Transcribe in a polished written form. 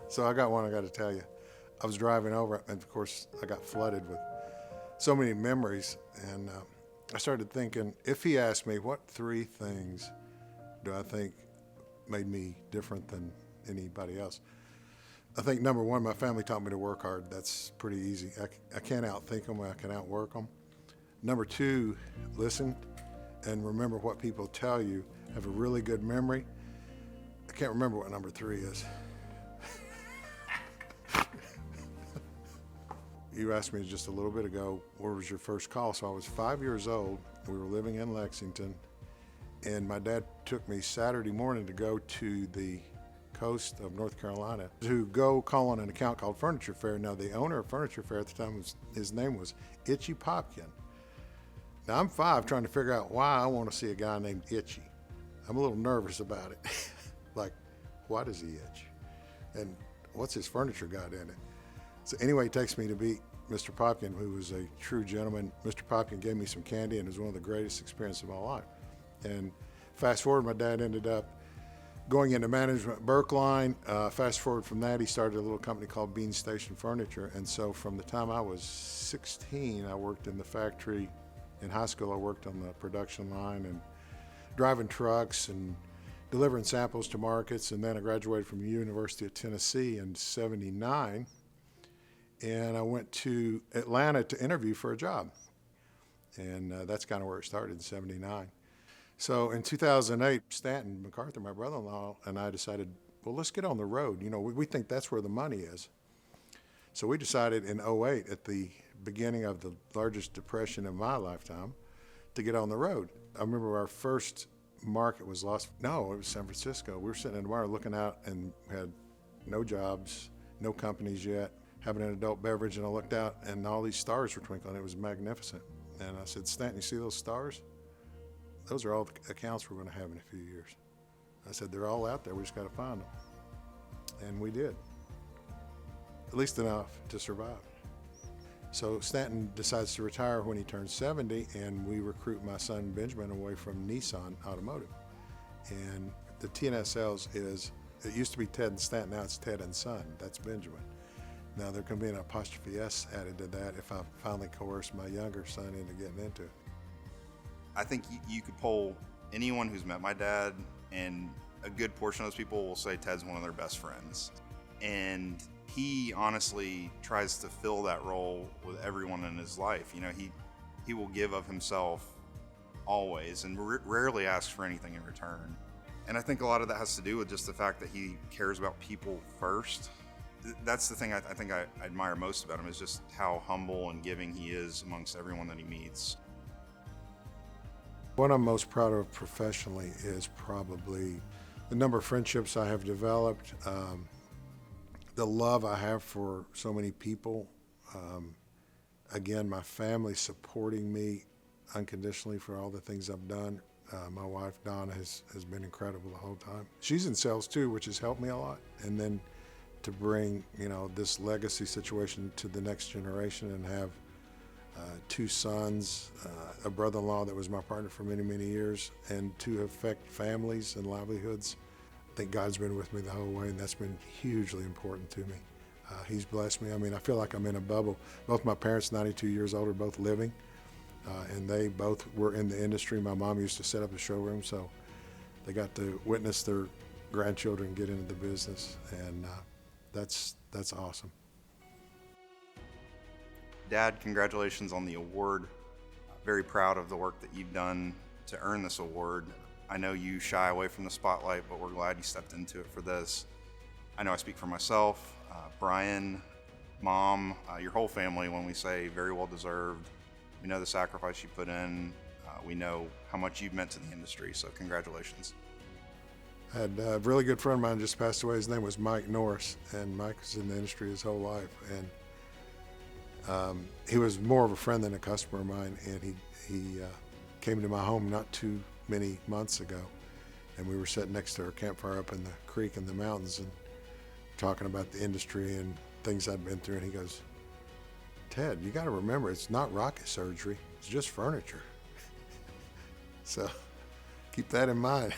So I got one I got to tell you. I was driving over, and of course, I got flooded with so many memories. And I started thinking, if he asked me, what three things do I think made me different than anybody else? I think number one, my family taught me to work hard. That's pretty easy. I can't outthink them, I can outwork them. Number two, listen and remember what people tell you. Have a really good memory. I can't remember what number three is. You asked me just a little bit ago, where was your first call? So I was 5 years old. We were living in Lexington, and my dad took me Saturday morning to go to the coast of North Carolina to go call on an account called Furniture Fair. Now, the owner of Furniture Fair at the time, his name was Itchy Popkin. Now, I'm 5 trying to figure out why I want to see a guy named Itchy. I'm a little nervous about it. Like, why does he itch? And what's his furniture got in it? So anyway, he takes me to meet Mr. Popkin, who was a true gentleman. Mr. Popkin gave me some candy, and it was one of the greatest experiences of my life. And fast forward, my dad ended up going into management at Berkline. Fast forward from that, he started a little company called Bean Station Furniture. And so from the time I was 16, I worked in the factory. In high school, I worked on the production line and driving trucks and delivering samples to markets. And then I graduated from the University of Tennessee in '79. And I went to Atlanta to interview for a job. And that's kind of where it started in '79. So in 2008, Stanton MacArthur, my brother-in-law, and I decided, well, let's get on the road. You know, we think that's where the money is. So we decided in '08, at the beginning of the largest depression in my lifetime, to get on the road. I remember our first market was it was San Francisco. We were sitting in the bar looking out and had no jobs, no companies yet, having an adult beverage, and I looked out and all these stars were twinkling. It was magnificent. And I said, Stanton, you see those stars? Those are all the accounts we're going to have in a few years. I said, they're all out there. We just got to find them. And we did, at least enough to survive. So Stanton decides to retire when he turns 70, and we recruit my son Benjamin away from Nissan Automotive. And the T&S sales it used to be Ted and Stanton, now it's Ted and Son. That's Benjamin. Now there can be an apostrophe S added to that if I finally coerce my younger son into getting into it. I think you could poll anyone who's met my dad, and a good portion of those people will say Ted's one of their best friends. And he honestly tries to fill that role with everyone in his life. You know, he will give of himself always and rarely asks for anything in return. And I think a lot of that has to do with just the fact that he cares about people first. That's the thing I think I admire most about him, is just how humble and giving he is amongst everyone that he meets. What I'm most proud of professionally is probably the number of friendships I have developed, the love I have for so many people. Again, my family supporting me unconditionally for all the things I've done. My wife, Donna, has been incredible the whole time. She's in sales too, which has helped me a lot. And then to bring, this legacy situation to the next generation and have 2 sons, a brother-in-law that was my partner for many, many years, and to affect families and livelihoods. I think God's been with me the whole way, and that's been hugely important to me. He's blessed me. I mean, I feel like I'm in a bubble. Both my parents, 92 years old, are both living, and they both were in the industry. My mom used to set up a showroom, so they got to witness their grandchildren get into the business, and that's awesome. Dad, congratulations on the award. Very proud of the work that you've done to earn this award. I know you shy away from the spotlight, but we're glad you stepped into it for this. I know I speak for myself, Brian, Mom, your whole family when we say very well deserved. We know the sacrifice you put in. We know how much you've meant to the industry, so congratulations. I had a really good friend of mine just passed away. His name was Mike Norris, and Mike was in the industry his whole life. And he was more of a friend than a customer of mine, and he came to my home not too many months ago, and we were sitting next to our campfire up in the creek in the mountains and talking about the industry and things I'd been through, and he goes, Ted, you got to remember, it's not rocket surgery, it's just furniture. So keep that in mind.